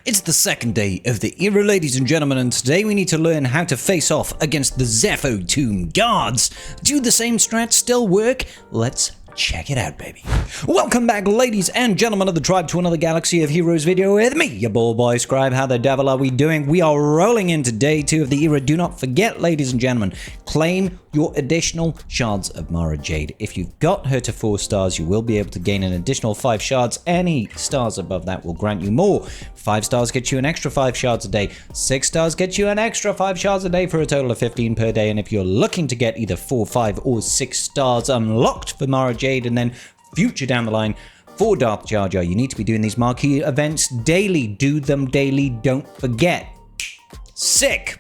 It's the second day of the era, ladies and gentlemen, and today we need to learn how to face off against the Zeffo tomb guards. Do the same strats still work? Let's check it out, baby. Welcome back, ladies and gentlemen of the tribe, to another Galaxy of Heroes video with me, your ball boy Scribe. How the devil are we doing? We are rolling into day 2 of the era. Do not forget, ladies and gentlemen, claim your additional shards of Mara Jade. If you've got her to 4 stars, you will be able to gain an additional 5 shards. Any stars above that will grant you more. 5 stars get you an extra 5 shards a day. 6 stars get you an extra 5 shards a day for a total of 15 per day. And if you're looking to get either 4, 5, or 6 stars unlocked for Mara Jade, and then future down the line for Darth Jar Jar, you need to be doing these marquee events daily. Do them daily, don't forget. Sick.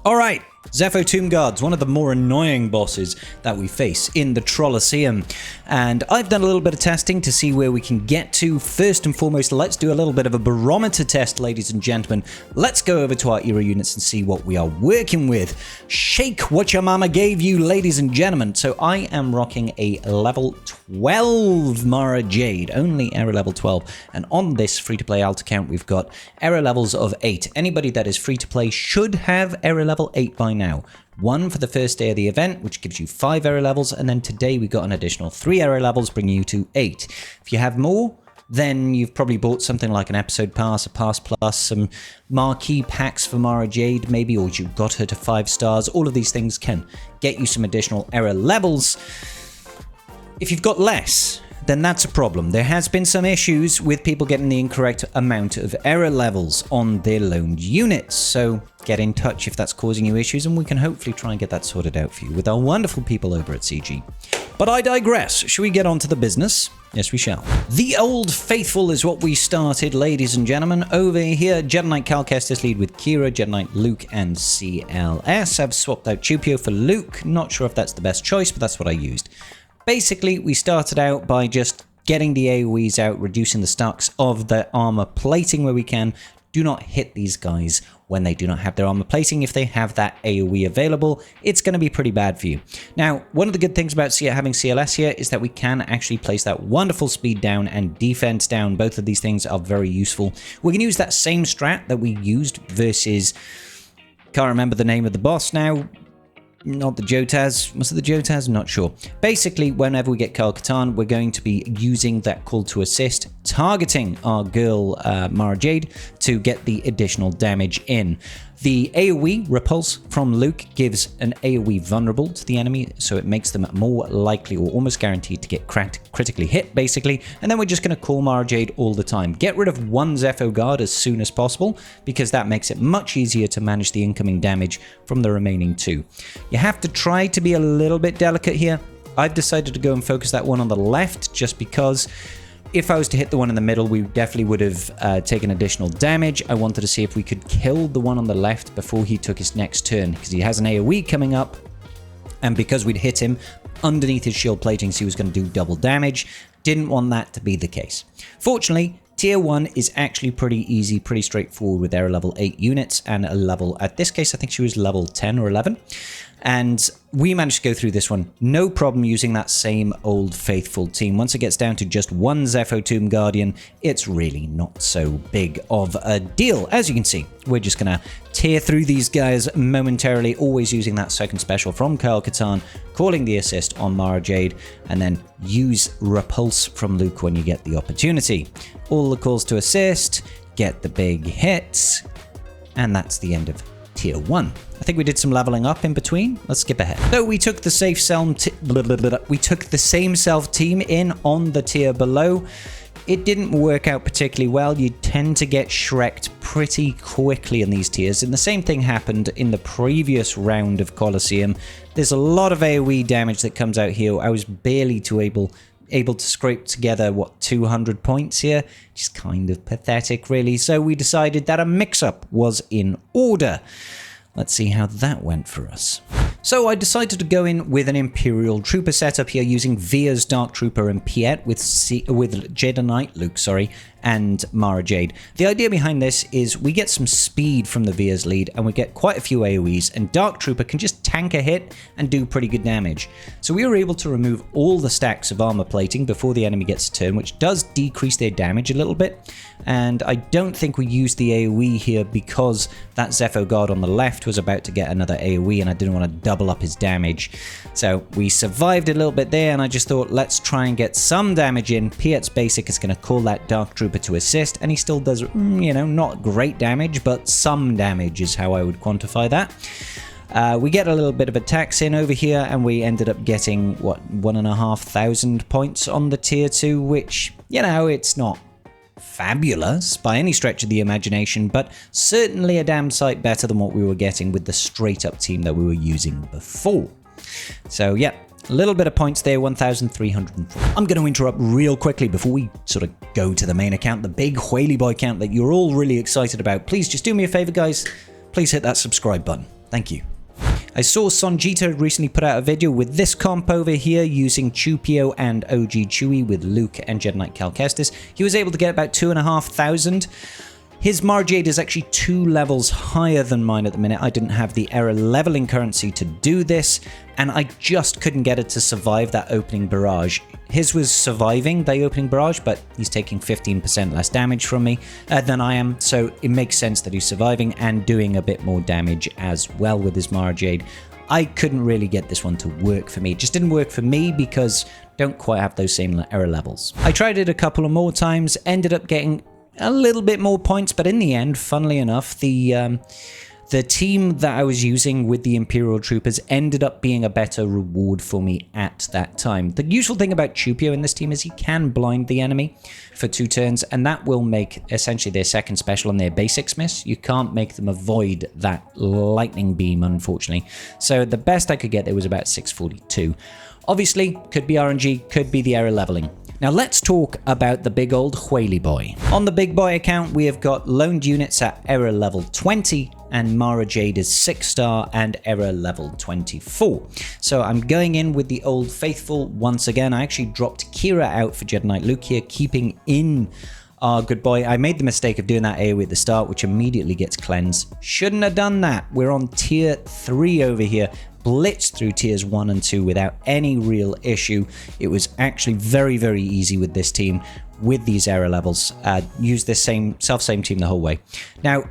All right. Zeffo Tomb Guards, one of the more annoying bosses that we face in the Trolloceum. And I've done a little bit of testing to see where we can get to. First and foremost, let's do a little bit of a barometer test, ladies and gentlemen. Let's go over to our era units and see what we are working with. Shake what your mama gave you, ladies and gentlemen. So I am rocking a level 12 Mara Jade, only error level 12. And on this free-to-play alt account, we've got error levels of 8. Anybody that is free-to-play should have error level 8 by now. 1 for the first day of the event, which gives you 5 error levels, and then today we got an additional 3 error levels, bringing you to 8. If you have more, then you've probably bought something like an episode pass, a pass plus, some marquee packs for Mara Jade maybe, or you got her to 5 stars. All of these things can get you some additional error levels. If you've got less, then that's a problem. There has been some issues with people getting the incorrect amount of error levels on their loaned units. So get in touch if that's causing you issues, and we can hopefully try and get that sorted out for you with our wonderful people over at CG. But I digress. Shall we get on to the business? Yes, we shall. The Old Faithful is what we started, ladies and gentlemen. Over here, Jedi Knight Cal Kestis lead with Kira, Jedi Knight Luke, and CLS. I've swapped out Chupio for Luke. Not sure if that's the best choice, but that's what I used. Basically, we started out by just getting the AoEs out, reducing the stacks of the armor plating where we can. Do not hit these guys when they do not have their armor plating. If they have that AoE available, it's going to be pretty bad for you. Now, one of the good things about having CLS here is that we can actually place that wonderful speed down and defense down. Both of these things are very useful. We can use that same strat that we used versus... Can't remember the name of the boss now. Not the Jotaz. Was it the Jotaz? Not sure. Basically, whenever we get Kyle Katarn, we're going to be using that call to assist, targeting our girl Mara Jade to get the additional damage in. The AoE repulse from Luke gives an AoE vulnerable to the enemy, so it makes them more likely or almost guaranteed to get critically hit, basically. And then we're just going to call Mara Jade all the time. Get rid of one Zeffo guard as soon as possible, because that makes it much easier to manage the incoming damage from the remaining 2. You have to try to be a little bit delicate here. I've decided to go and focus that one on the left, just because if I was to hit the one in the middle, we definitely would have taken additional damage. I wanted to see if we could kill the one on the left before he took his next turn, because he has an AoE coming up, and because we'd hit him underneath his shield plating, so he was going to do double damage. Didn't want that to be the case. Fortunately, Tier 1 is actually pretty easy, pretty straightforward with error level 8 units and a level, at this case, I think she was level 10 or 11. And we managed to go through this one, no problem, using that same Old Faithful team. Once it gets down to just one Zeffo Tomb Guardian, it's really not so big of a deal. As you can see, we're just going to tear through these guys momentarily, always using that second special from Kyle Katarn, calling the assist on Mara Jade, and then use Repulse from Luke when you get the opportunity. All the calls to assist, get the big hits, and that's the end of Tier 1. I think we did some leveling up in between. Let's skip ahead. So we took the same self team in on the tier below. It didn't work out particularly well. You tend to get shreked pretty quickly in these tiers, and the same thing happened in the previous round of Colosseum. There's a lot of AoE damage that comes out here. I was barely able to scrape together, 200 points here, which is kind of pathetic, really. So we decided that a mix-up was in order. Let's see how that went for us. So I decided to go in with an Imperial Trooper setup here, using Via's Dark Trooper and Piet with Jedi Knight Luke, and Mara Jade. The idea behind this is we get some speed from the Veer's lead and we get quite a few AoEs, and Dark Trooper can just tank a hit and do pretty good damage. So we were able to remove all the stacks of armor plating before the enemy gets a turn, which does decrease their damage a little bit. And I don't think we used the AoE here because that Zeffo guard on the left was about to get another AoE and I didn't want to double up his damage. So we survived a little bit there, and I just thought, let's try and get some damage in. Piet's basic is going to call that Dark Trooper to assist, and he still does, you know, not great damage, but some damage is how I would quantify that. We get a little bit of attacks in over here, and we ended up getting, what, 1,500 points on the tier 2, which, you know, it's not fabulous by any stretch of the imagination, but certainly a damn sight better than what we were getting with the straight-up team that we were using before. So, yeah. A little bit of points there, 1,304. I'm going to interrupt real quickly before we sort of go to the main account, the big Whaley Boy account that you're all really excited about. Please just do me a favor, guys. Please hit that subscribe button. Thank you. I saw Sonjita recently put out a video with this comp over here using Chewpio and OG Chewie with Luke and Jedi Knight Cal Kestis. He was able to get about 2,500. His Mara Jade is actually 2 levels higher than mine at the minute. I didn't have the error leveling currency to do this, and I just couldn't get it to survive that opening barrage. His was surviving the opening barrage, but he's taking 15% less damage from me than I am, so it makes sense that he's surviving and doing a bit more damage as well with his Mara Jade. I couldn't really get this one to work for me. It just didn't work for me because I don't quite have those same error levels. I tried it a couple of more times, ended up getting a little bit more points, but in the end, funnily enough, the team that I was using with the Imperial Troopers ended up being a better reward for me at that time. The useful thing about Chewpio in this team is he can blind the enemy for 2 turns, and that will make essentially their second special and their basics miss. You can't make them avoid that lightning beam, unfortunately. So the best I could get there was about 642. Obviously, could be RNG, could be the error leveling. Now let's talk about the big old Whaley Boy. On the big boy account, we have got loaned units at error level 20, and Mara Jade is 6-star and error level 24. So I'm going in with the old faithful once again. I actually dropped Kira out for Jedi Knight Luke here, keeping in our good boy. I made the mistake of doing that AoE at the start, which immediately gets cleansed. Shouldn't have done that. We're on tier 3 over here. Blitzed through tiers 1 and 2 without any real issue. It was actually very, very easy with this team with these error levels. Use this same team the whole way. Now,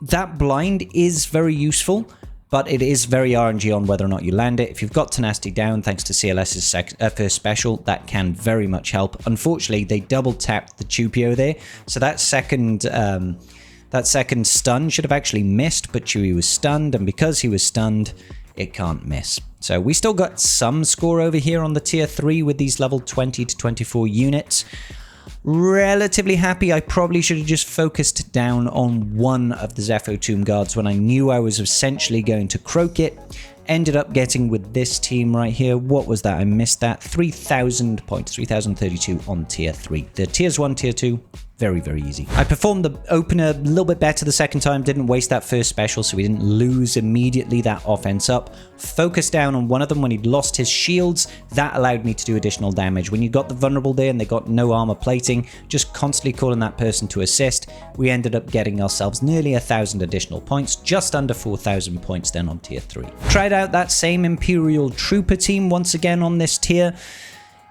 that blind is very useful, but it is very RNG on whether or not you land it. If you've got tenacity down, thanks to CLS's first special, that can very much help. Unfortunately, they double tapped the Chewpio there, so that second stun should have actually missed, but Chewie was stunned, and because he was stunned, it can't miss. So we still got some score over here on the tier 3 with these level 20 to 24 units. Relatively happy. I probably should have just focused down on one of the Zeffo Tomb Guards when I knew I was essentially going to croak it. Ended up getting with this team right here. What was that? I missed that. 3,000 points, 3,032 on tier 3. The tiers 1, tier 2, very, very easy. I performed the opener a little bit better the second time, didn't waste that first special, so we didn't lose immediately that offense up. Focused down on one of them when he'd lost his shields. That allowed me to do additional damage. When you got the vulnerable there and they got no armor plating, just constantly calling that person to assist, we ended up getting ourselves nearly 1,000 additional points, just under 4,000 points then on tier 3. Tried out that same Imperial Trooper team once again on this tier.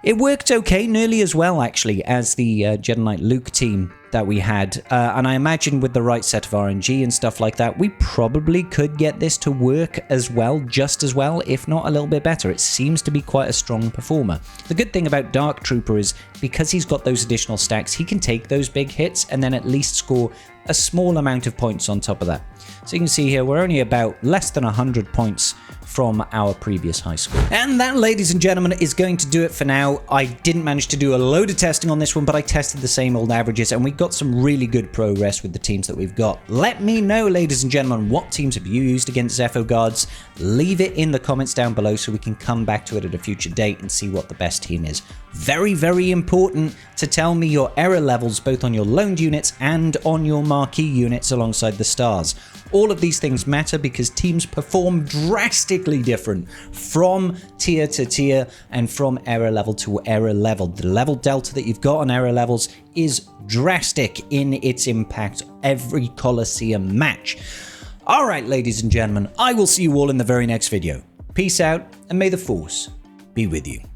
It worked okay, nearly as well actually as the Jedi Knight Luke team that we had, and I imagine with the right set of RNG and stuff like that, we probably could get this to work as well, just as well, if not a little bit better. It seems to be quite a strong performer. The good thing about Dark Trooper is, because he's got those additional stacks, he can take those big hits and then at least score a small amount of points on top of that. So you can see here, we're only about less than 100 points from our previous high score. And that, ladies and gentlemen, is going to do it for now. I didn't manage to do a load of testing on this one, but I tested the same old averages, and we got some really good progress with the teams that we've got. Let me know, ladies and gentlemen, what teams have you used against Zeffo guards? Leave it in the comments down below so we can come back to it at a future date and see what the best team is. Very, very important to tell me your error levels, both on your loaned units and on your marquee units alongside the stars. All of these things matter because teams perform drastically different from tier to tier and from error level to error level. The level delta that you've got on error levels is drastic in its impact every Colosseum match. All right, ladies and gentlemen, I will see you all in the very next video. Peace out, and may the Force be with you.